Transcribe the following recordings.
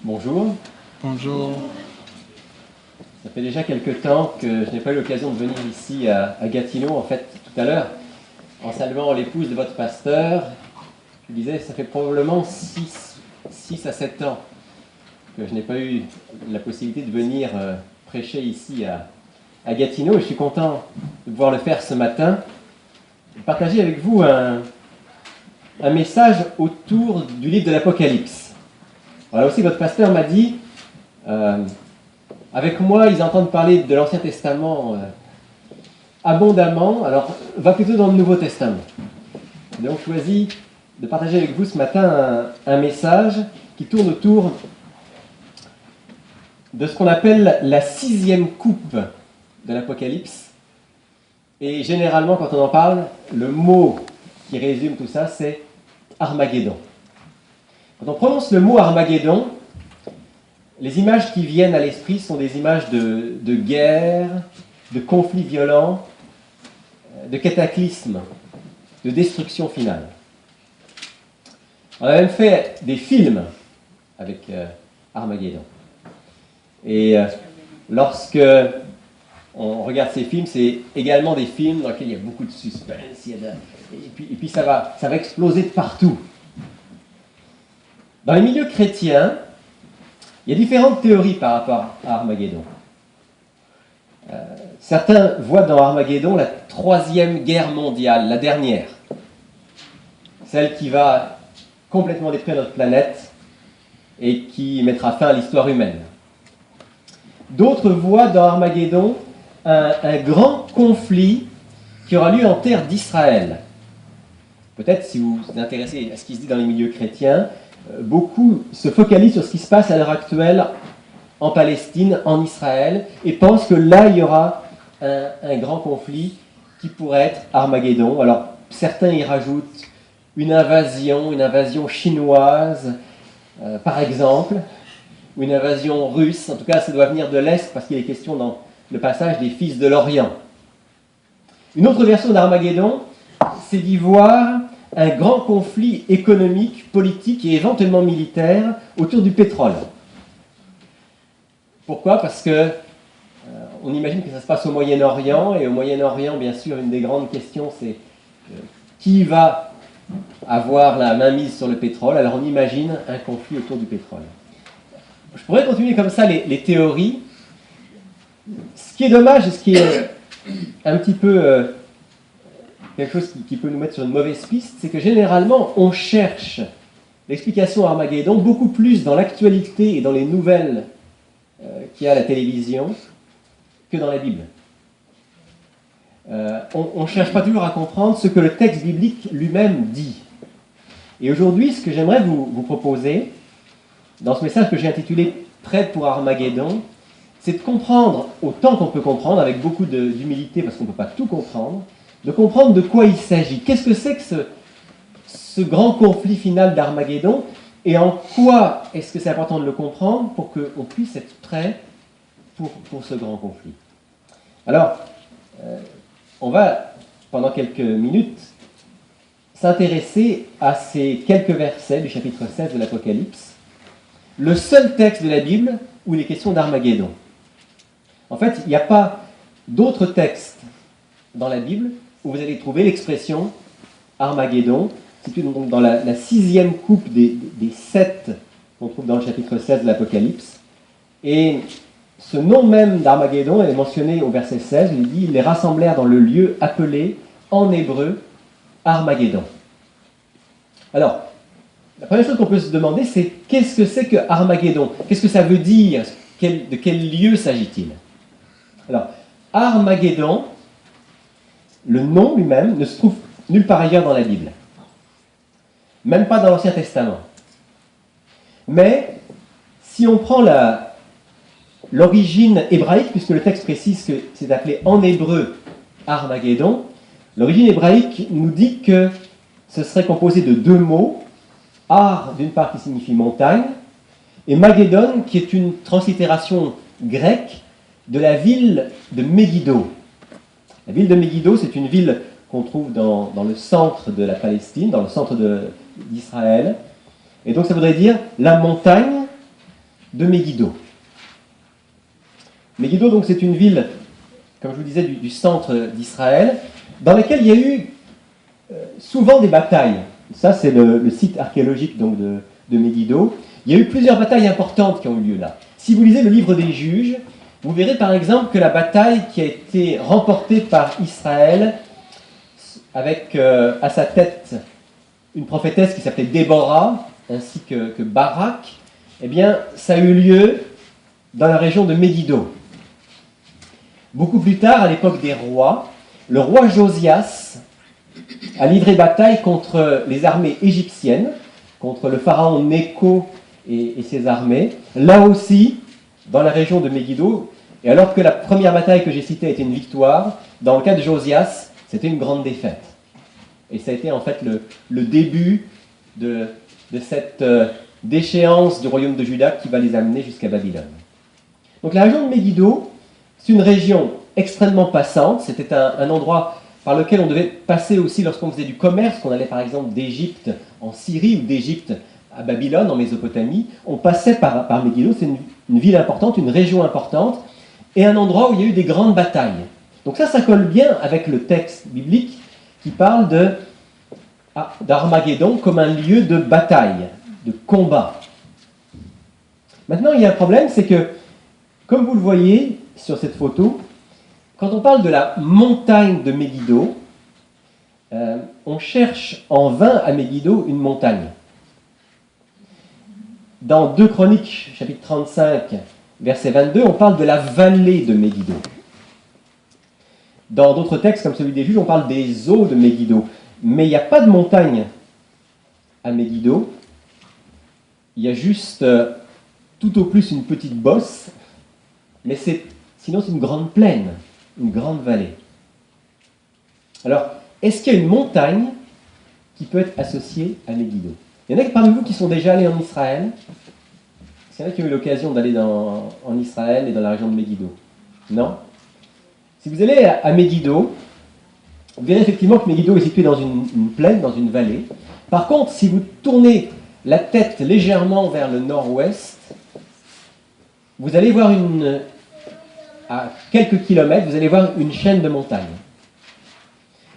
Bonjour. Bonjour. Ça fait déjà quelques temps que je n'ai pas eu l'occasion de venir ici à Gatineau. En fait, tout à l'heure, en saluant l'épouse de votre pasteur, je disais ça fait probablement 6 à 7 ans que je n'ai pas eu la possibilité de venir prêcher ici à Gatineau. Et je suis content de pouvoir le faire ce matin et partager avec vous un message autour du livre de l'Apocalypse. Voilà aussi, votre pasteur m'a dit, avec moi, ils entendent parler de l'Ancien Testament abondamment, alors va plutôt dans le Nouveau Testament. J'ai donc choisi de partager avec vous ce matin un message qui tourne autour de ce qu'on appelle la 6e coupe de l'Apocalypse. Et généralement, quand on en parle, le mot qui résume tout ça, c'est Armageddon. Quand on prononce le mot Armageddon, les images qui viennent à l'esprit sont des images de guerre, de conflits violents, de cataclysmes, de destruction finale. On a même fait des films avec Armageddon. Et lorsque on regarde ces films, c'est également des films dans lesquels il y a beaucoup de suspense, et puis ça va exploser de partout. Dans les milieux chrétiens, il y a différentes théories par rapport à Armageddon. Certains voient dans Armageddon la 3e guerre mondiale, la dernière. Celle qui va complètement détruire notre planète et qui mettra fin à l'histoire humaine. D'autres voient dans Armageddon un grand conflit qui aura lieu en terre d'Israël. Peut-être si vous vous intéressez à ce qui se dit dans les milieux chrétiens, beaucoup se focalisent sur ce qui se passe à l'heure actuelle en Palestine, en Israël, et pensent que là, il y aura un grand conflit qui pourrait être Armageddon. Alors, certains y rajoutent une invasion chinoise, par exemple, ou une invasion russe. En tout cas, ça doit venir de l'Est, parce qu'il est question dans le passage des fils de l'Orient. Une autre version d'Armageddon, c'est d'y voir un grand conflit économique, politique et éventuellement militaire autour du pétrole. Pourquoi ? Parce que on imagine que ça se passe au Moyen-Orient, et au Moyen-Orient, bien sûr, une des grandes questions, c'est qui va avoir la mainmise sur le pétrole. Alors on imagine un conflit autour du pétrole. Je pourrais continuer comme ça les théories. Ce qui est dommage, et ce qui est un petit peu quelque chose qui peut nous mettre sur une mauvaise piste, c'est que généralement, on cherche l'explication à Armageddon beaucoup plus dans l'actualité et dans les nouvelles qu'il y a à la télévision que dans la Bible. On ne cherche pas toujours à comprendre ce que le texte biblique lui-même dit. Et aujourd'hui, ce que j'aimerais vous proposer, dans ce message que j'ai intitulé « Prêt pour Armageddon », c'est de comprendre, autant qu'on peut comprendre, avec beaucoup d'humilité, parce qu'on ne peut pas tout comprendre, de comprendre de quoi il s'agit. Qu'est-ce que c'est que ce grand conflit final d'Armageddon, et en quoi est-ce que c'est important de le comprendre pour qu'on puisse être prêt pour ce grand conflit. Alors, on va, pendant quelques minutes, s'intéresser à ces quelques versets du chapitre 16 de l'Apocalypse, le seul texte de la Bible où il est question d'Armageddon. En fait, il n'y a pas d'autres textes dans la Bible où vous allez trouver l'expression Armageddon, située dans la 6e coupe des 7 qu'on trouve dans le chapitre 16 de l'Apocalypse. Et ce nom même d'Armageddon est mentionné au verset 16, il dit « Ils les rassemblèrent dans le lieu appelé en hébreu Armageddon ». Alors, la première chose qu'on peut se demander, c'est qu'est-ce que c'est que Armageddon ? Qu'est-ce que ça veut dire ? De quel lieu s'agit-il ? Alors, Armageddon, le nom lui-même, ne se trouve nulle part ailleurs dans la Bible. Même pas dans l'Ancien Testament. Mais, si on prend l'origine hébraïque, puisque le texte précise que c'est appelé en hébreu Armageddon, l'origine hébraïque nous dit que ce serait composé de 2 mots, Ar, d'une part, qui signifie montagne, et Magédon, qui est une translittération grecque de la ville de Megiddo. La ville de Megiddo, c'est une ville qu'on trouve dans le centre de la Palestine, dans le centre d'Israël. Et donc ça voudrait dire la montagne de Megiddo. Megiddo, donc, c'est une ville, comme je vous disais, du centre d'Israël, dans laquelle il y a eu souvent des batailles. Ça, c'est le site archéologique donc, de Megiddo. Il y a eu plusieurs batailles importantes qui ont eu lieu là. Si vous lisez le livre des Juges, vous verrez par exemple que la bataille qui a été remportée par Israël, avec à sa tête une prophétesse qui s'appelait Déborah, ainsi que Barak, eh bien, ça a eu lieu dans la région de Megiddo. Beaucoup plus tard, à l'époque des rois, le roi Josias a livré bataille contre les armées égyptiennes, contre le pharaon Nécho et ses armées, là aussi, dans la région de Megiddo. Et alors que la première bataille que j'ai citée était une victoire, dans le cas de Josias, c'était une grande défaite. Et ça a été en fait le début de cette déchéance du royaume de Juda qui va les amener jusqu'à Babylone. Donc la région de Megiddo, c'est une région extrêmement passante. C'était un endroit par lequel on devait passer aussi lorsqu'on faisait du commerce, qu'on allait par exemple d'Égypte en Syrie ou d'Égypte à Babylone, en Mésopotamie. On passait par Megiddo, c'est une ville importante, une région importante, et un endroit où il y a eu des grandes batailles. Donc ça colle bien avec le texte biblique qui parle d'Armageddon comme un lieu de bataille, de combat. Maintenant, il y a un problème, c'est que, comme vous le voyez sur cette photo, quand on parle de la montagne de Megiddo, on cherche en vain à Megiddo une montagne. Dans 2 Chroniques, chapitre 35, verset 22, on parle de la vallée de Megiddo. Dans d'autres textes, comme celui des Juges, on parle des eaux de Megiddo. Mais il n'y a pas de montagne à Megiddo. Il y a juste, tout au plus, une petite bosse. Mais sinon, c'est une grande plaine, une grande vallée. Alors, est-ce qu'il y a une montagne qui peut être associée à Megiddo? Il y en a parmi vous qui sont déjà allés en Israël. Est-ce qu'il y en a qui ont eu l'occasion d'aller en Israël et dans la région de Megiddo? Non? Si vous allez à Megiddo, vous verrez effectivement que Megiddo est situé dans une plaine, dans une vallée. Par contre, si vous tournez la tête légèrement vers le nord-ouest, vous allez voir à quelques kilomètres, vous allez voir une chaîne de montagnes.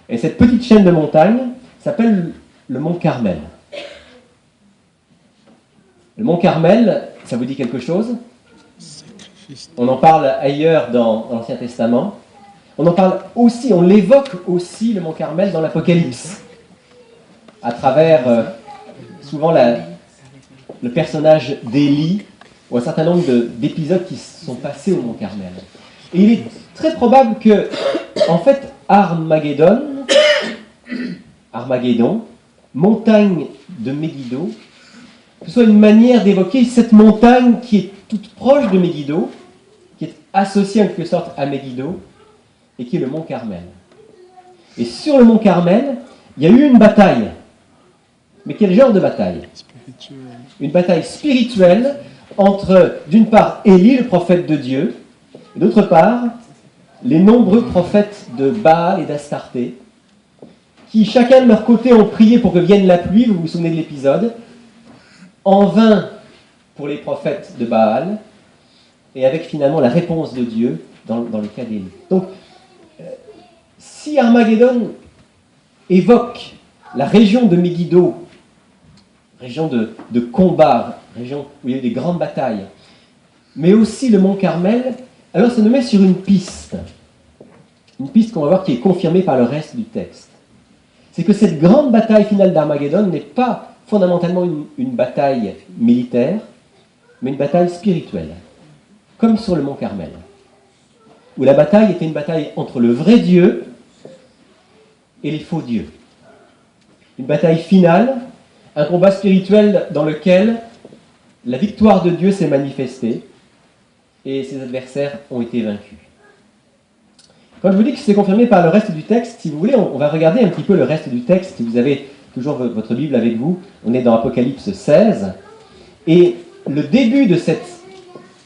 Et cette petite chaîne de montagnes s'appelle le mont Carmel. Le mont Carmel, ça vous dit quelque chose? On en parle ailleurs dans l'Ancien Testament. On en parle aussi, on l'évoque aussi, le mont Carmel, dans l'Apocalypse, à travers souvent le personnage d'Élie, ou un certain nombre d'épisodes qui sont passés au mont Carmel. Et il est très probable que, en fait, Armageddon, montagne de Megiddo, que ce soit une manière d'évoquer cette montagne qui est toute proche de Megiddo, qui est associée en quelque sorte à Megiddo, et qui est le mont Carmel. Et sur le mont Carmel, il y a eu une bataille. Mais quel genre de bataille? Une bataille spirituelle entre, d'une part, Élie, le prophète de Dieu, et d'autre part, les nombreux prophètes de Baal et d'Astarté, qui chacun de leur côté ont prié pour que vienne la pluie, vous vous souvenez de l'épisode, en vain pour les prophètes de Baal, et avec finalement la réponse de Dieu dans le cas d'Élie. Donc, si Armageddon évoque la région de Megiddo, région de combat, région où il y a eu des grandes batailles, mais aussi le mont Carmel, alors ça nous met sur une piste qu'on va voir qui est confirmée par le reste du texte. C'est que cette grande bataille finale d'Armageddon n'est pas fondamentalement une bataille militaire, mais une bataille spirituelle, comme sur le mont Carmel, où la bataille était une bataille entre le vrai Dieu et les faux dieux. Une bataille finale, un combat spirituel dans lequel la victoire de Dieu s'est manifestée et ses adversaires ont été vaincus. Quand je vous dis que c'est confirmé par le reste du texte, si vous voulez, on va regarder un petit peu le reste du texte. Si vous avez toujours votre Bible avec vous, on est dans Apocalypse 16. Et le début de cette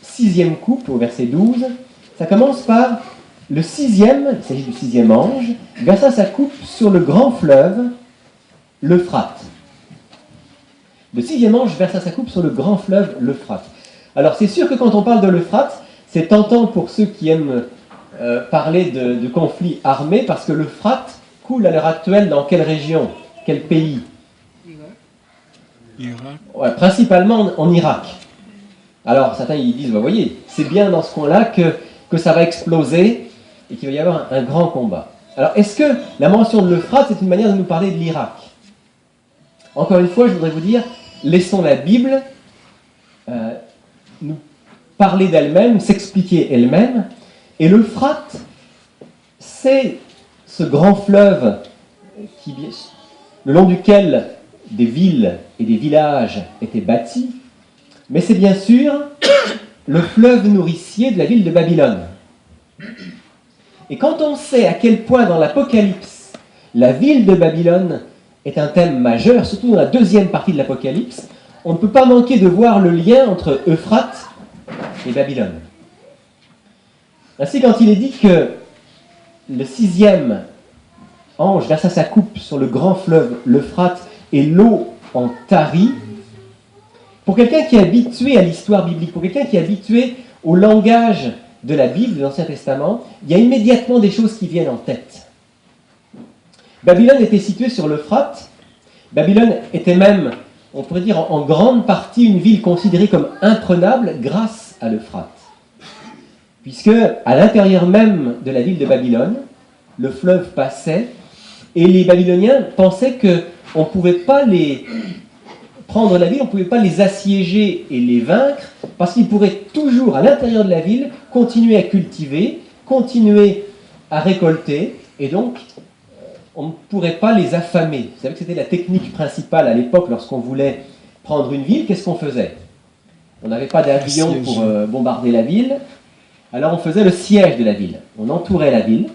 6e coupe, au verset 12, ça commence par le 6e, il s'agit du 6e ange, versa sa coupe sur le grand fleuve, l'Euphrate. Le 6e ange versa sa coupe sur le grand fleuve, l'Euphrate. Alors c'est sûr que quand on parle de l'Euphrate, c'est tentant pour ceux qui aiment parler de conflits armés, parce que l'Euphrate coule à l'heure actuelle dans quelle région? Quel pays? Irak. Ouais, principalement en Irak. Alors certains ils disent, vous voyez, c'est bien dans ce coin-là que ça va exploser et qu'il va y avoir un grand combat. Alors est-ce que la mention de l'Euphrate, c'est une manière de nous parler de l'Irak? Encore une fois, je voudrais vous dire, laissons la Bible nous parler d'elle-même, s'expliquer elle-même. Et l'Euphrate, c'est ce grand fleuve le long duquel des villes et des villages étaient bâtis, mais c'est bien sûr le fleuve nourricier de la ville de Babylone. Et quand on sait à quel point dans l'Apocalypse, la ville de Babylone est un thème majeur, surtout dans la deuxième partie de l'Apocalypse, on ne peut pas manquer de voir le lien entre Euphrate et Babylone. Ainsi, quand il est dit que le 6e ange versa sa coupe sur le grand fleuve, l'Euphrate, et l'eau en tarit, pour quelqu'un qui est habitué à l'histoire biblique, pour quelqu'un qui est habitué au langage de la Bible, de l'Ancien Testament, il y a immédiatement des choses qui viennent en tête. Babylone était située sur l'Euphrate. Babylone était même, on pourrait dire, en grande partie une ville considérée comme imprenable grâce à l'Euphrate. Puisque, à l'intérieur même de la ville de Babylone, le fleuve passait, et les Babyloniens pensaient qu'on ne pouvait pas les prendre la ville, on ne pouvait pas les assiéger et les vaincre, parce qu'ils pourraient toujours, à l'intérieur de la ville, continuer à cultiver, continuer à récolter, et donc on ne pourrait pas les affamer. Vous savez que c'était la technique principale à l'époque lorsqu'on voulait prendre une ville. Qu'est-ce qu'on faisait? On n'avait pas d'avion pour bombarder la ville, alors on faisait le siège de la ville. On entourait la ville,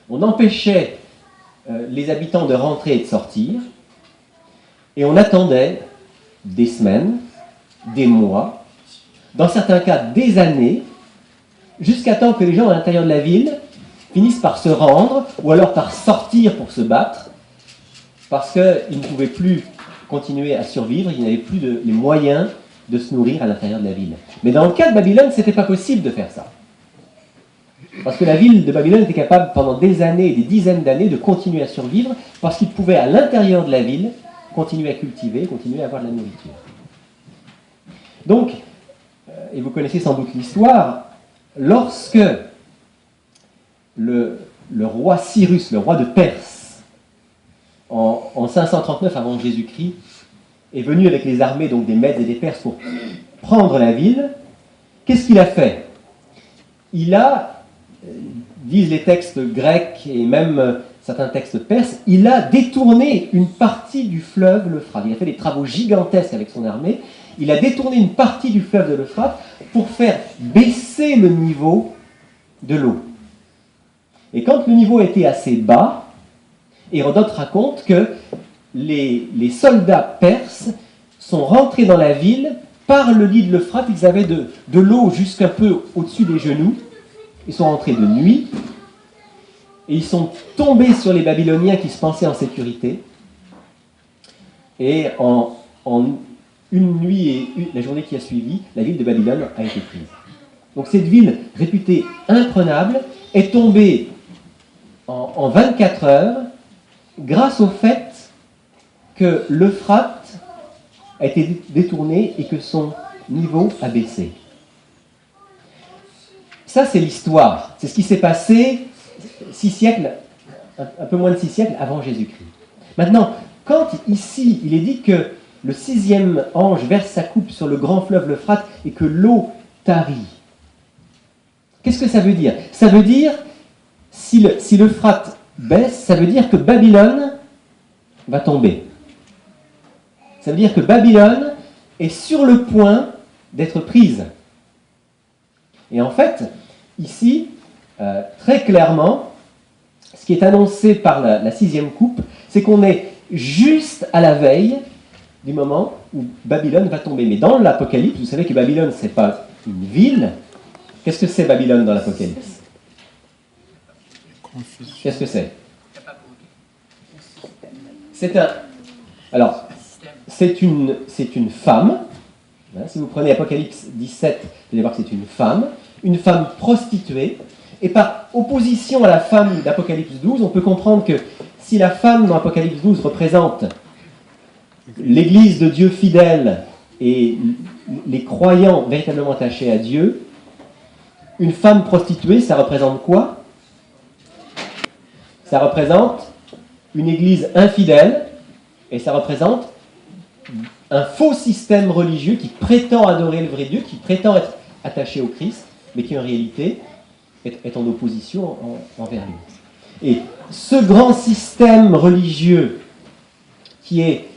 on empêchait les habitants de rentrer et de sortir, et on attendait des semaines, des mois, dans certains cas des années, jusqu'à temps que les gens à l'intérieur de la ville finissent par se rendre, ou alors par sortir pour se battre, parce qu'ils ne pouvaient plus continuer à survivre, ils n'avaient plus les moyens de se nourrir à l'intérieur de la ville. Mais dans le cas de Babylone, ce n'était pas possible de faire ça. Parce que la ville de Babylone était capable, pendant des années, des dizaines d'années, de continuer à survivre, parce qu'ils pouvaient, à l'intérieur de la ville, continuer à cultiver, continuer à avoir de la nourriture. Donc, et vous connaissez sans doute l'histoire, lorsque le roi Cyrus, le roi de Perse, en 539 avant Jésus-Christ, est venu avec les armées donc des Mèdes et des Perses pour prendre la ville, qu'est-ce qu'il a fait? Il a, disent les textes grecs et même certains textes perses, il a détourné une partie du fleuve l'Euphrate. Il a fait des travaux gigantesques avec son armée. Il a détourné une partie du fleuve de l'Euphrate pour faire baisser le niveau de l'eau. Et quand le niveau était assez bas, Hérodote raconte que les soldats perses sont rentrés dans la ville par le lit de l'Euphrate. Ils avaient de l'eau jusqu'un peu au-dessus des genoux. Ils sont rentrés de nuit et ils sont tombés sur les Babyloniens qui se pensaient en sécurité. Et en une nuit et la journée qui a suivi, la ville de Babylone a été prise. Donc cette ville réputée imprenable est tombée en 24 heures grâce au fait que l'Euphrate a été détourné et que son niveau a baissé. Ça, c'est l'histoire. C'est ce qui s'est passé 6 siècles, un peu moins de 6 siècles avant Jésus-Christ. Maintenant, quand ici, il est dit que le 6e ange verse sa coupe sur le grand fleuve l'Euphrate et que l'eau tarit, qu'est-ce que ça veut dire? Ça veut dire, si l'Euphrate baisse, ça veut dire que Babylone va tomber. Ça veut dire que Babylone est sur le point d'être prise. Et en fait, ici, très clairement, ce qui est annoncé par la 6e coupe, c'est qu'on est juste à la veille du moment où Babylone va tomber. Mais dans l'Apocalypse, vous savez que Babylone, ce n'est pas une ville. Qu'est-ce que c'est Babylone dans l'Apocalypse? Qu'est-ce que c'est? C'est une femme Si vous prenez Apocalypse 17, vous allez voir que c'est une femme prostituée. Et par opposition à la femme d'Apocalypse 12, on peut comprendre que si la femme dans Apocalypse 12 représente l'Église de Dieu fidèle et les croyants véritablement attachés à Dieu, une femme prostituée, ça représente quoi? Ça représente une Église infidèle et ça représente un faux système religieux qui prétend adorer le vrai Dieu, qui prétend être attaché au Christ, mais qui en réalité est en opposition envers lui. Et ce grand système religieux qui est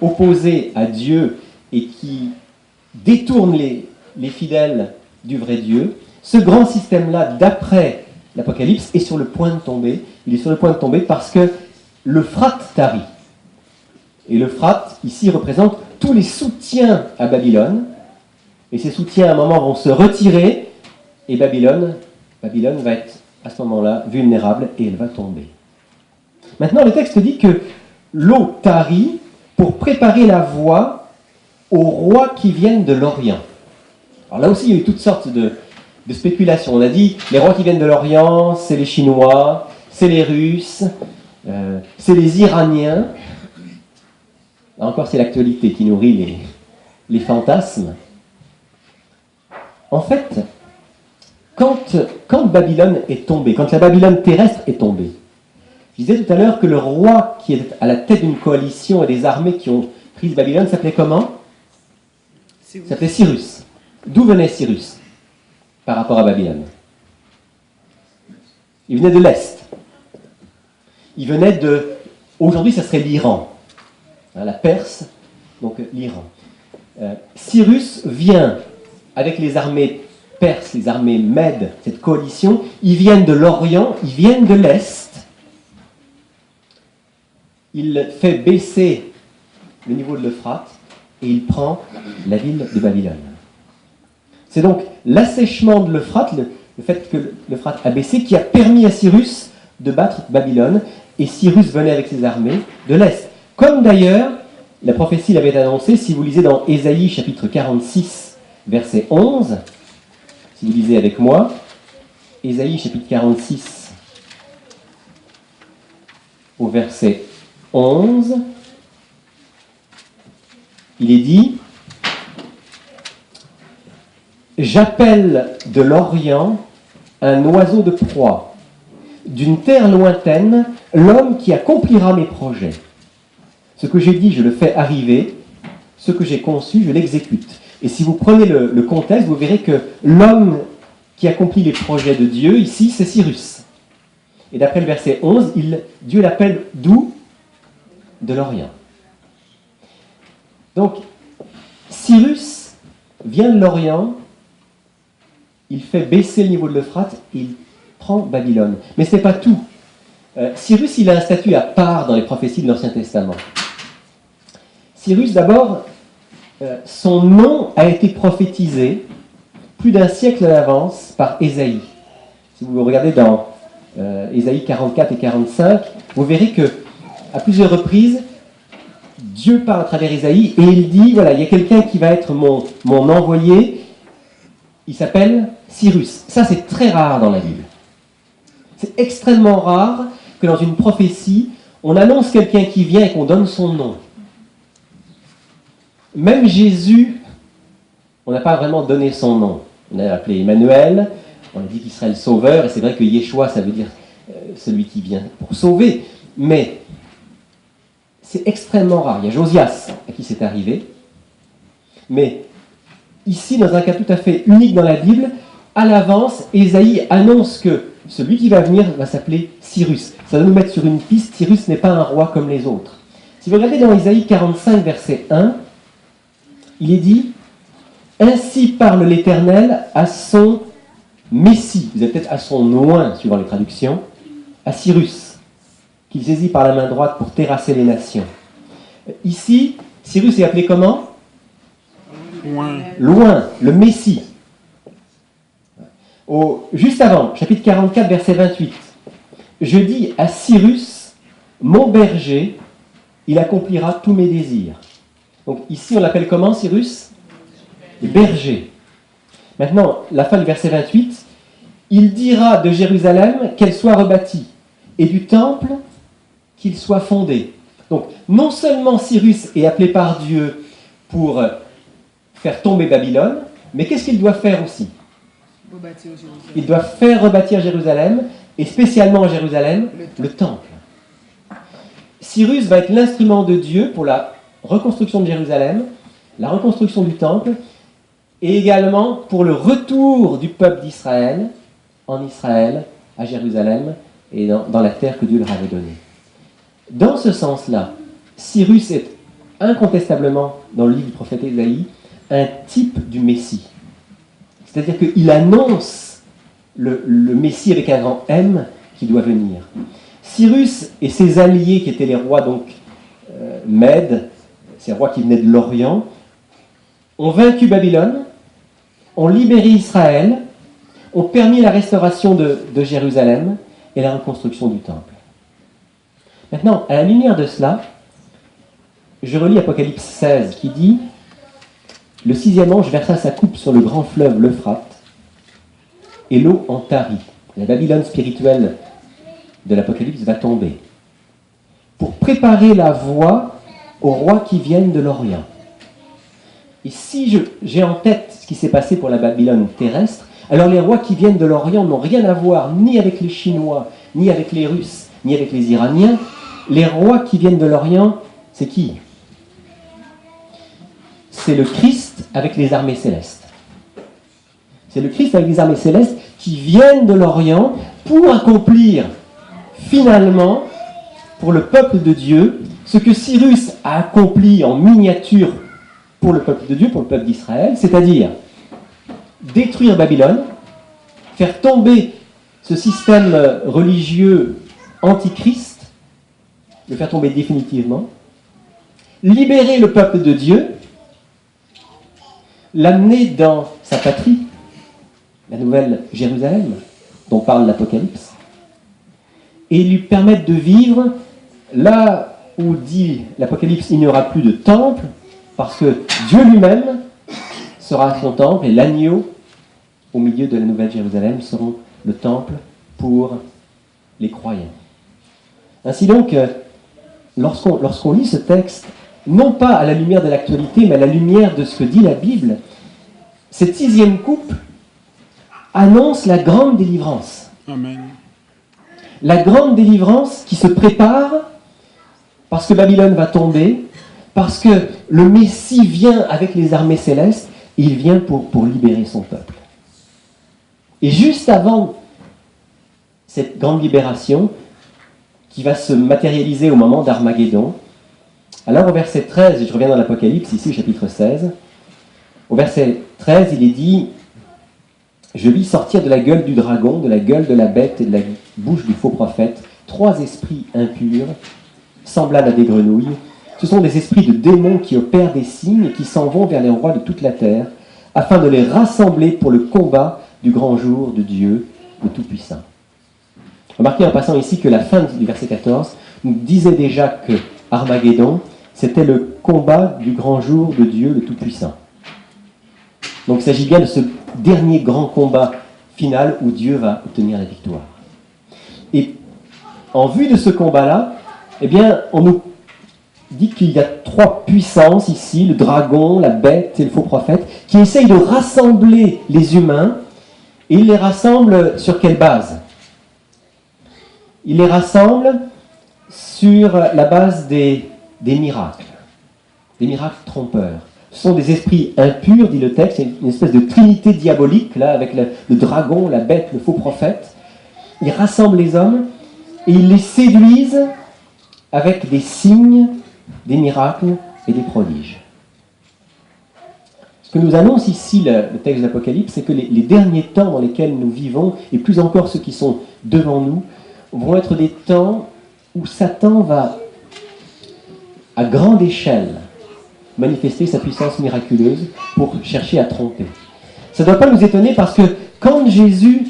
opposé à Dieu et qui détourne les fidèles du vrai Dieu, ce grand système-là, d'après l'Apocalypse, est sur le point de tomber. Il est sur le point de tomber parce que l'Euphrate tarit. Et l'Euphrate, ici, représente tous les soutiens à Babylone. Et ces soutiens, à un moment, vont se retirer. Et Babylone va être, à ce moment-là, vulnérable et elle va tomber. Maintenant, le texte dit que l'eau tarit pour préparer la voie aux rois qui viennent de l'Orient. Alors là aussi, il y a eu toutes sortes de spéculations. On a dit, les rois qui viennent de l'Orient, c'est les Chinois, c'est les Russes, c'est les Iraniens. Là encore, c'est l'actualité qui nourrit les fantasmes. En fait, quand Babylone est tombée, quand la Babylone terrestre est tombée, je disais tout à l'heure que le roi qui est à la tête d'une coalition et des armées qui ont pris Babylone s'appelait comment? Il s'appelait Cyrus. D'où venait Cyrus par rapport à Babylone? Il venait de l'Est. Il venait de... Aujourd'hui, ça serait l'Iran. La Perse, donc l'Iran. Cyrus vient avec les armées perses, les armées mèdes, cette coalition. Ils viennent de l'Orient, ils viennent de l'Est. Il fait baisser le niveau de l'Euphrate et il prend la ville de Babylone. C'est donc l'assèchement de l'Euphrate, le fait que l'Euphrate a baissé, qui a permis à Cyrus de battre Babylone. Et Cyrus venait avec ses armées de l'Est. Comme d'ailleurs, la prophétie l'avait annoncé, si vous lisez dans Ésaïe chapitre 46, verset 11, si vous lisez avec moi, Ésaïe chapitre 46, au verset 11, il est dit « J'appelle de l'Orient un oiseau de proie, d'une terre lointaine, l'homme qui accomplira mes projets. Ce que j'ai dit, je le fais arriver, ce que j'ai conçu, je l'exécute. » Et si vous prenez le contexte, vous verrez que l'homme qui accomplit les projets de Dieu, ici, c'est Cyrus. Et d'après le verset 11, Dieu l'appelle d'où? De l'Orient. Donc, Cyrus vient de l'Orient, il fait baisser le niveau de l'Euphrate et il prend Babylone. Mais ce n'est pas tout. Cyrus, il a un statut à part dans les prophéties de l'Ancien Testament. Cyrus, d'abord, son nom a été prophétisé plus d'un siècle à l'avance par Ésaïe. Si vous regardez dans Ésaïe 44 et 45, vous verrez que à plusieurs reprises, Dieu parle à travers Ésaïe et il dit, voilà, il y a quelqu'un qui va être mon envoyé, il s'appelle Cyrus. Ça, c'est très rare dans la Bible. C'est extrêmement rare que dans une prophétie, on annonce quelqu'un qui vient et qu'on donne son nom. Même Jésus, on n'a pas vraiment donné son nom. On a appelé Emmanuel, on a dit qu'il serait le sauveur, et c'est vrai que Yeshua, ça veut dire celui qui vient pour sauver. Mais c'est extrêmement rare. Il y a Josias à qui c'est arrivé. Mais ici, dans un cas tout à fait unique dans la Bible, à l'avance, Ésaïe annonce que celui qui va venir va s'appeler Cyrus. Ça va nous mettre sur une piste. Cyrus n'est pas un roi comme les autres. Si vous regardez dans Ésaïe 45, verset 1, il est dit « Ainsi parle l'Éternel à son Messie », vous êtes peut-être à son oint, suivant les traductions, à Cyrus, qu'il saisit par la main droite pour terrasser les nations. Ici, Cyrus est appelé comment? Loin, le Messie. Juste avant, chapitre 44, verset 28. « Je dis à Cyrus, mon berger, il accomplira tous mes désirs. » Donc ici, on l'appelle comment, Cyrus? berger. Maintenant, la fin du verset 28, il dira de Jérusalem qu'elle soit rebâtie, et du temple qu'il soit fondé. Donc, non seulement Cyrus est appelé par Dieu pour faire tomber Babylone, mais qu'est-ce qu'il doit faire aussi? Il doit faire rebâtir Jérusalem, et spécialement à Jérusalem, le temple. Cyrus va être l'instrument de Dieu pour la reconstruction de Jérusalem, la reconstruction du temple, et également pour le retour du peuple d'Israël en Israël, à Jérusalem, et dans la terre que Dieu leur avait donnée. Dans ce sens-là, Cyrus est incontestablement, dans le livre du prophète Ésaïe, un type du Messie. C'est-à-dire qu'il annonce le Messie avec un grand M qui doit venir. Cyrus et ses alliés, qui étaient les rois donc Mèdes, ces rois qui venaient de l'Orient, ont vaincu Babylone, ont libéré Israël, ont permis la restauration de Jérusalem et la reconstruction du temple. Maintenant, à la lumière de cela, je relis Apocalypse 16 qui dit « Le 6e ange versa sa coupe sur le grand fleuve l'Euphrate, et l'eau en tarit. » La Babylone spirituelle de l'Apocalypse va tomber pour préparer la voie aux rois qui viennent de l'Orient. Et si j'ai en tête ce qui s'est passé pour la Babylone terrestre, alors les rois qui viennent de l'Orient n'ont rien à voir ni avec les Chinois, ni avec les Russes, ni avec les Iraniens. Les rois qui viennent de l'Orient, c'est qui? C'est le Christ avec les armées célestes. C'est le Christ avec les armées célestes qui viennent de l'Orient pour accomplir finalement, pour le peuple de Dieu, ce que Cyrus a accompli en miniature pour le peuple de Dieu, pour le peuple d'Israël, c'est-à-dire détruire Babylone, faire tomber ce système religieux antichrist, le faire tomber définitivement, libérer le peuple de Dieu, l'amener dans sa patrie, la nouvelle Jérusalem, dont parle l'Apocalypse, et lui permettre de vivre là où dit l'Apocalypse, il n'y aura plus de temple, parce que Dieu lui-même sera son temple, et l'agneau au milieu de la nouvelle Jérusalem seront le temple pour les croyants. Ainsi donc, lorsqu'on lit ce texte, non pas à la lumière de l'actualité, mais à la lumière de ce que dit la Bible, cette 6e coupe annonce la grande délivrance. Amen. La grande délivrance qui se prépare parce que Babylone va tomber, parce que le Messie vient avec les armées célestes, et il vient pour libérer son peuple. Et juste avant cette grande libération, qui va se matérialiser au moment d'Armageddon, alors au verset 13, et je reviens dans l'Apocalypse, ici chapitre 16, au verset 13, il est dit « Je vis sortir de la gueule du dragon, de la gueule de la bête et de la bouche du faux prophète, 3 esprits impurs, semblables à des grenouilles. Ce sont des esprits de démons qui opèrent des signes et qui s'en vont vers les rois de toute la terre, afin de les rassembler pour le combat du grand jour de Dieu, le Tout-Puissant. » Remarquez en passant ici que la fin du verset 14 nous disait déjà que Armageddon, c'était le combat du grand jour de Dieu, le Tout-Puissant. Donc il s'agit bien de ce dernier grand combat final où Dieu va obtenir la victoire. Et en vue de ce combat-là, eh bien, on nous dit qu'il y a 3 puissances ici, le dragon, la bête et le faux prophète, qui essayent de rassembler les humains. Et ils les rassemblent sur quelle base? Ils les rassemblent sur la base des miracles trompeurs. Ce sont des esprits impurs, dit le texte, c'est une espèce de trinité diabolique, là, avec le dragon, la bête, le faux prophète. Ils rassemblent les hommes et ils les séduisent avec des signes, des miracles et des prodiges. Ce que nous annonce ici le texte de l'Apocalypse, c'est que les derniers temps dans lesquels nous vivons, et plus encore ceux qui sont devant nous, vont être des temps où Satan va, à grande échelle, manifester sa puissance miraculeuse pour chercher à tromper. Ça ne doit pas nous étonner parce que quand Jésus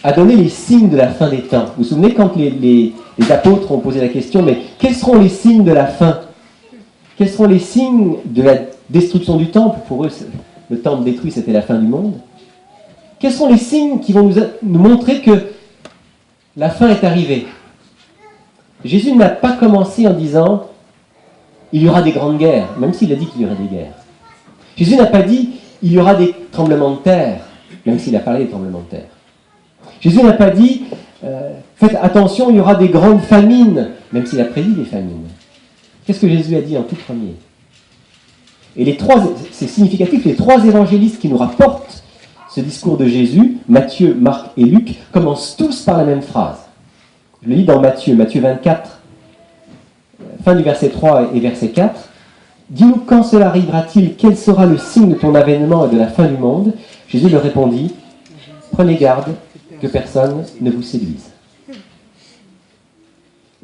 a donné les signes de la fin des temps, vous vous souvenez quand les apôtres ont posé la question, mais quels seront les signes de la fin? Quels seront les signes de destruction du temple. Pour eux, le temple détruit, c'était la fin du monde. Quels sont les signes qui vont nous montrer que la fin est arrivée? Jésus n'a pas commencé en disant « il y aura des grandes guerres », même s'il a dit qu'il y aurait des guerres. Jésus n'a pas dit « il y aura des tremblements de terre », même s'il a parlé des tremblements de terre. Jésus n'a pas dit « faites attention, il y aura des grandes famines », même s'il a prédit des famines. Qu'est-ce que Jésus a dit en tout premier? Et c'est significatif, les trois évangélistes qui nous rapportent ce discours de Jésus, Matthieu, Marc et Luc, commencent tous par la même phrase. Je le lis dans Matthieu 24, fin du verset 3 et verset 4. « Dis-nous quand cela arrivera-t-il, quel sera le signe de ton avènement et de la fin du monde ?» Jésus leur répondit, « Prenez garde que personne ne vous séduise. »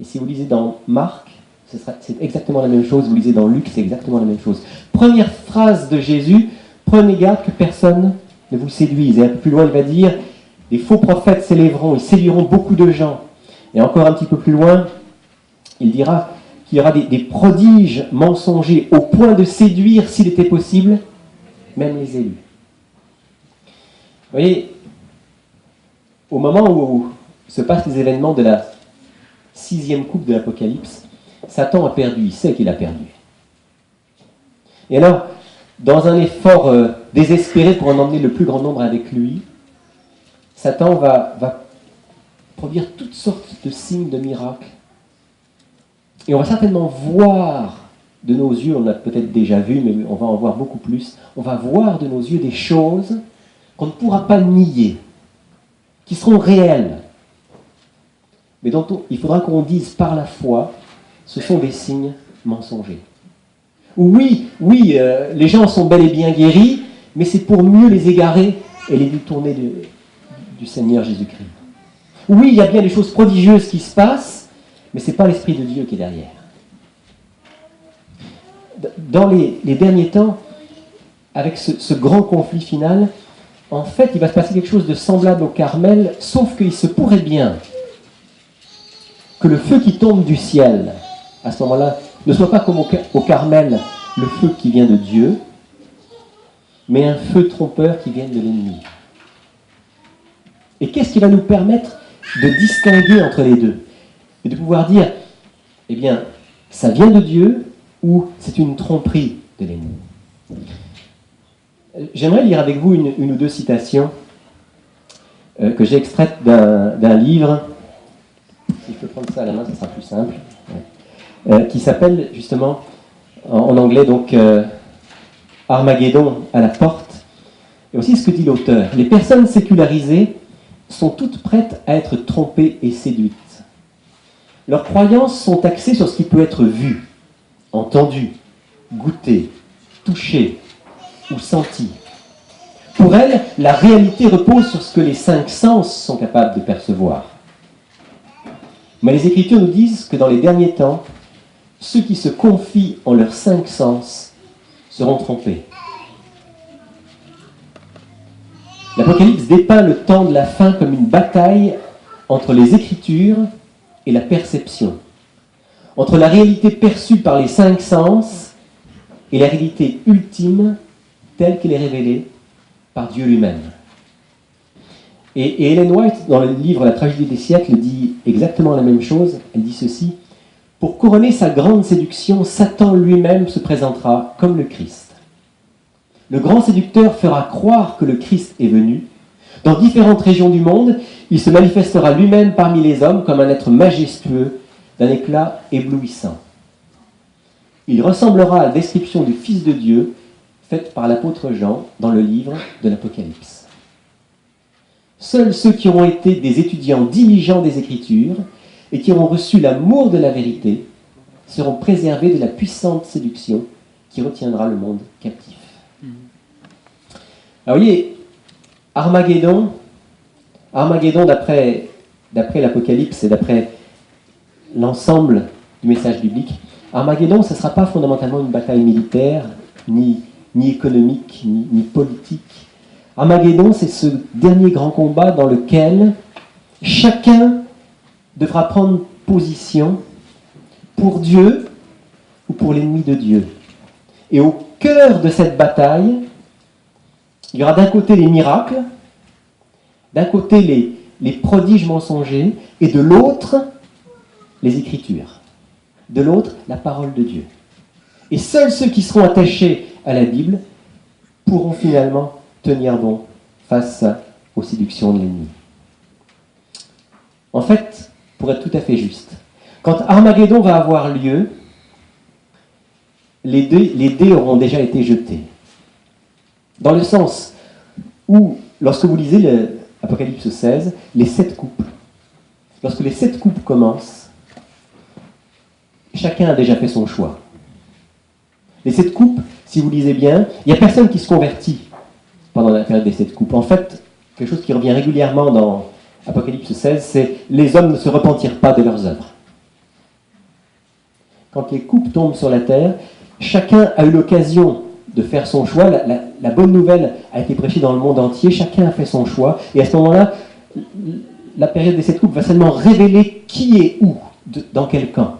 Et si vous lisez dans Marc, c'est exactement la même chose, vous lisez dans Luc, c'est exactement la même chose. Première phrase de Jésus, « Prenez garde que personne ne vous séduise. » Et un peu plus loin, il va dire, « Les faux prophètes s'élèveront, ils séduiront beaucoup de gens. » Et encore un petit peu plus loin, il dira qu'il y aura des prodiges mensongers au point de séduire, s'il était possible, même les élus. Vous voyez, au moment où se passent les événements de la 6e coupe de l'Apocalypse, Satan a perdu, il sait qu'il a perdu. Et alors, dans un effort désespéré pour en emmener le plus grand nombre avec lui, Satan va produire toutes sortes de signes, de miracles. Et on va certainement voir de nos yeux, on l'a peut-être déjà vu, mais on va en voir beaucoup plus, on va voir de nos yeux des choses qu'on ne pourra pas nier, qui seront réelles, mais dont il faudra qu'on dise par la foi, ce sont des signes mensongers. Oui, les gens sont bel et bien guéris, mais c'est pour mieux les égarer et les détourner du Seigneur Jésus-Christ. Oui, il y a bien des choses prodigieuses qui se passent, mais ce n'est pas l'Esprit de Dieu qui est derrière. Dans les derniers temps, avec ce grand conflit final, en fait, il va se passer quelque chose de semblable au Carmel, sauf qu'il se pourrait bien que le feu qui tombe du ciel, à ce moment-là, ne soit pas comme au Carmel, le feu qui vient de Dieu, mais un feu trompeur qui vient de l'ennemi. Et qu'est-ce qui va nous permettre de distinguer entre les deux? Et de pouvoir dire, eh bien, ça vient de Dieu ou c'est une tromperie de l'ennemi. J'aimerais lire avec vous une ou deux citations que j'ai extraites d'un livre. Si je peux prendre ça à la main, ça sera plus simple. Qui s'appelle justement, en anglais, donc Armageddon à la porte. Et aussi ce que dit l'auteur. Les personnes sécularisées sont toutes prêtes à être trompées et séduites. Leurs croyances sont axées sur ce qui peut être vu, entendu, goûté, touché ou senti. Pour elles, la réalité repose sur ce que les 5 sens sont capables de percevoir. Mais les Écritures nous disent que dans les derniers temps, ceux qui se confient en leurs 5 sens seront trompés. L'Apocalypse dépeint le temps de la fin comme une bataille entre les Écritures et la perception, entre la réalité perçue par les 5 sens et la réalité ultime telle qu'elle est révélée par Dieu lui-même. Et Ellen White, dans le livre La tragédie des siècles, dit exactement la même chose. Elle dit ceci: pour couronner sa grande séduction, Satan lui-même se présentera comme le Christ. Le grand séducteur fera croire que le Christ est venu. Dans différentes régions du monde, il se manifestera lui-même parmi les hommes comme un être majestueux, d'un éclat éblouissant. Il ressemblera à la description du Fils de Dieu faite par l'apôtre Jean dans le livre de l'Apocalypse. Seuls ceux qui auront été des étudiants diligents des Écritures et qui auront reçu l'amour de la vérité seront préservés de la puissante séduction qui retiendra le monde captif. Alors, vous voyez, Armageddon d'après l'Apocalypse et d'après l'ensemble du message biblique, Armageddon, ce ne sera pas fondamentalement une bataille militaire, ni économique, ni politique. Armageddon, c'est ce dernier grand combat dans lequel chacun devra prendre position pour Dieu ou pour l'ennemi de Dieu. Et au cœur de cette bataille, il y aura d'un côté les miracles, d'un côté les prodiges mensongers, et de l'autre, les Écritures. De l'autre, la parole de Dieu. Et seuls ceux qui seront attachés à la Bible pourront finalement tenir bon face aux séductions de l'ennemi. En fait, pour être tout à fait juste, quand Armageddon va avoir lieu, les dés auront déjà été jetés. Dans le sens où, lorsque vous lisez l'Apocalypse 16, les 7 coupes, lorsque les 7 coupes commencent, chacun a déjà fait son choix. Les 7 coupes, si vous lisez bien, il n'y a personne qui se convertit pendant la période des 7 coupes. En fait, quelque chose qui revient régulièrement dans Apocalypse 16, c'est « les hommes ne se repentirent pas de leurs œuvres ». Quand les coupes tombent sur la terre, chacun a eu l'occasion de faire son choix. La bonne nouvelle a été prêchée dans le monde entier, chacun a fait son choix. Et à ce moment-là, la période des 7 coupes va seulement révéler qui est où, dans quel camp.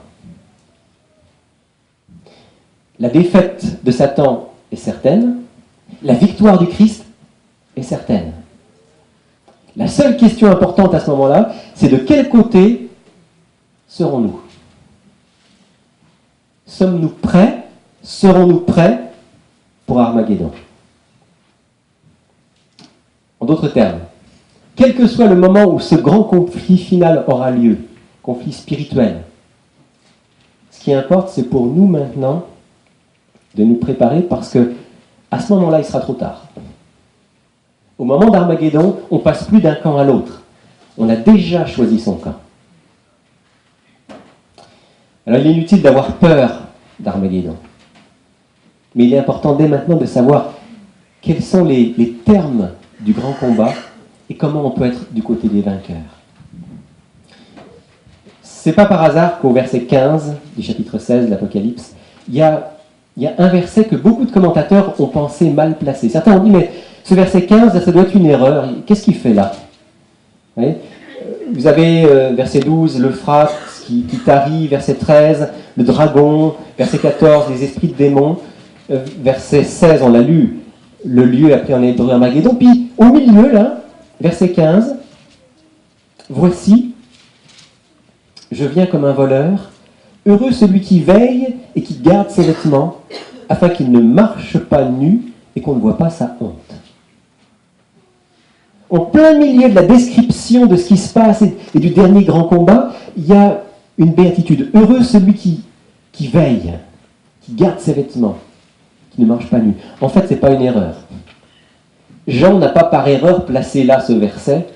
La défaite de Satan est certaine, la victoire du Christ est certaine. La seule question importante à ce moment-là, c'est de quel côté serons-nous ? Sommes-nous prêts ? Serons-nous prêts pour Armageddon ? En d'autres termes, quel que soit le moment où ce grand conflit final aura lieu, conflit spirituel, ce qui importe, c'est pour nous maintenant de nous préparer parce que à ce moment-là, il sera trop tard. Au moment d'Armageddon, on ne passe plus d'un camp à l'autre. On a déjà choisi son camp. Alors il est inutile d'avoir peur d'Armageddon. Mais il est important dès maintenant de savoir quels sont les termes du grand combat et comment on peut être du côté des vainqueurs. C'est pas par hasard qu'au verset 15 du chapitre 16 de l'Apocalypse, il y a un verset que beaucoup de commentateurs ont pensé mal placé. Certains ont dit, mais ce verset 15, ça doit être une erreur. Qu'est-ce qu'il fait là ? Vous avez verset 12, l'Euphrate qui tarit, verset 13, le dragon, verset 14, les esprits de démons, verset 16, on l'a lu, le lieu appelé en hébreu Armageddon, puis au milieu, là, verset 15, voici, je viens comme un voleur, heureux celui qui veille et qui garde ses vêtements, afin qu'il ne marche pas nu et qu'on ne voit pas sa honte. En plein milieu de la description de ce qui se passe et du dernier grand combat, il y a une béatitude. Heureux celui qui veille, qui garde ses vêtements, qui ne marche pas nu. En fait, ce n'est pas une erreur. Jean n'a pas par erreur placé là ce verset.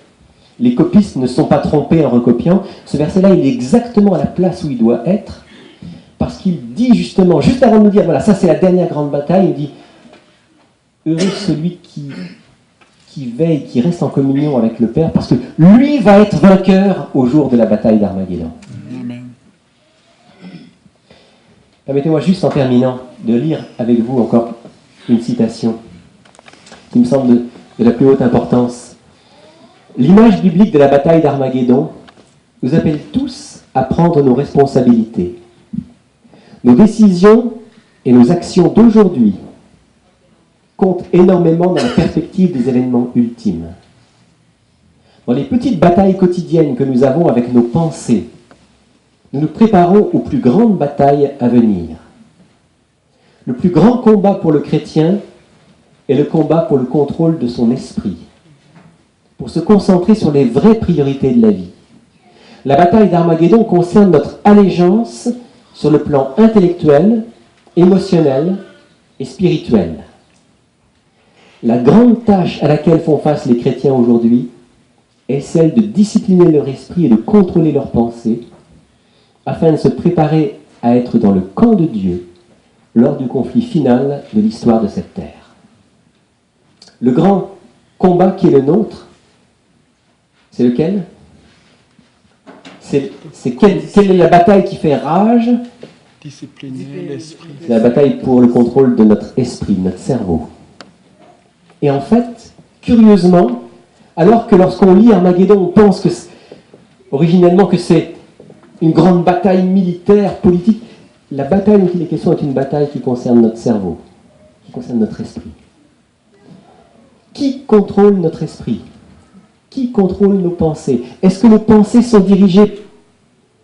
Les copistes ne sont pas trompés en recopiant. Ce verset-là, il est exactement à la place où il doit être, parce qu'il dit justement, juste avant de nous dire, voilà, ça c'est la dernière grande bataille, il dit, heureux celui qui veille, qui reste en communion avec le Père, parce que lui va être vainqueur au jour de la bataille d'Armageddon. Amen. Permettez-moi juste en terminant de lire avec vous encore une citation qui me semble de la plus haute importance. L'image biblique de la bataille d'Armageddon nous appelle tous à prendre nos responsabilités. Nos décisions et nos actions d'aujourd'hui comptent énormément dans la perspective des événements ultimes. Dans les petites batailles quotidiennes que nous avons avec nos pensées, nous nous préparons aux plus grandes batailles à venir. Le plus grand combat pour le chrétien est le combat pour le contrôle de son esprit, pour se concentrer sur les vraies priorités de la vie. La bataille d'Armageddon concerne notre allégeance sur le plan intellectuel, émotionnel et spirituel. La grande tâche à laquelle font face les chrétiens aujourd'hui est celle de discipliner leur esprit et de contrôler leurs pensées afin de se préparer à être dans le camp de Dieu lors du conflit final de l'histoire de cette terre. Le grand combat qui est le nôtre, c'est lequel ? C'est quelle est la bataille qui fait rage ? Discipliner l'esprit. C'est la bataille pour le contrôle de notre esprit, de notre cerveau. Et en fait, curieusement, alors que lorsqu'on lit Armageddon, on pense originellement que c'est une grande bataille militaire, politique, la bataille dont il est question est une bataille qui concerne notre cerveau, qui concerne notre esprit. Qui contrôle notre esprit? Qui contrôle nos pensées? Est-ce que nos pensées sont dirigées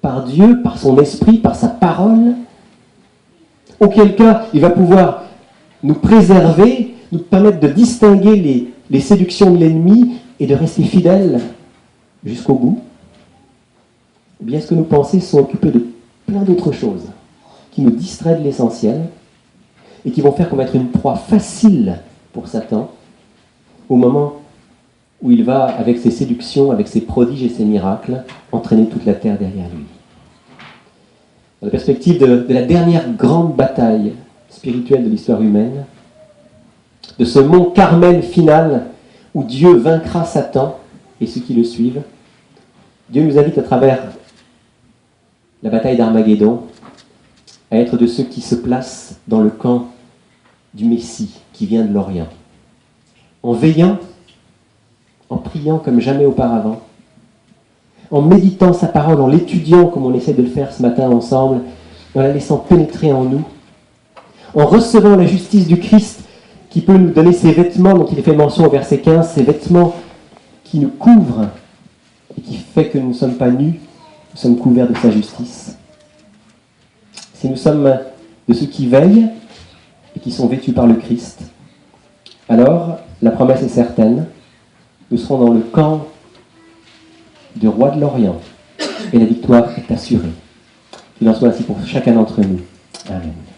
par Dieu, par son esprit, par sa parole? Auquel cas, il va pouvoir nous préserver, nous permettre de distinguer les séductions de l'ennemi et de rester fidèles jusqu'au bout. Ou bien est-ce que nos pensées sont occupées de plein d'autres choses qui nous distraient de l'essentiel et qui vont faire qu'on va être une proie facile pour Satan au moment où il va, avec ses séductions, avec ses prodiges et ses miracles, entraîner toute la terre derrière lui. Dans la perspective de la dernière grande bataille spirituelle de l'histoire humaine, de ce mont Carmel final où Dieu vaincra Satan et ceux qui le suivent, Dieu nous invite à travers la bataille d'Armageddon à être de ceux qui se placent dans le camp du Messie qui vient de l'Orient. En veillant, en priant comme jamais auparavant, en méditant sa parole, en l'étudiant comme on essaie de le faire ce matin ensemble, en la laissant pénétrer en nous, en recevant la justice du Christ qui peut nous donner ses vêtements dont il est fait mention au verset 15, ces vêtements qui nous couvrent et qui fait que nous ne sommes pas nus, nous sommes couverts de sa justice. Si nous sommes de ceux qui veillent et qui sont vêtus par le Christ, alors la promesse est certaine, nous serons dans le camp du roi de l'Orient et la victoire est assurée. Qu'il en soit ainsi pour chacun d'entre nous. Amen.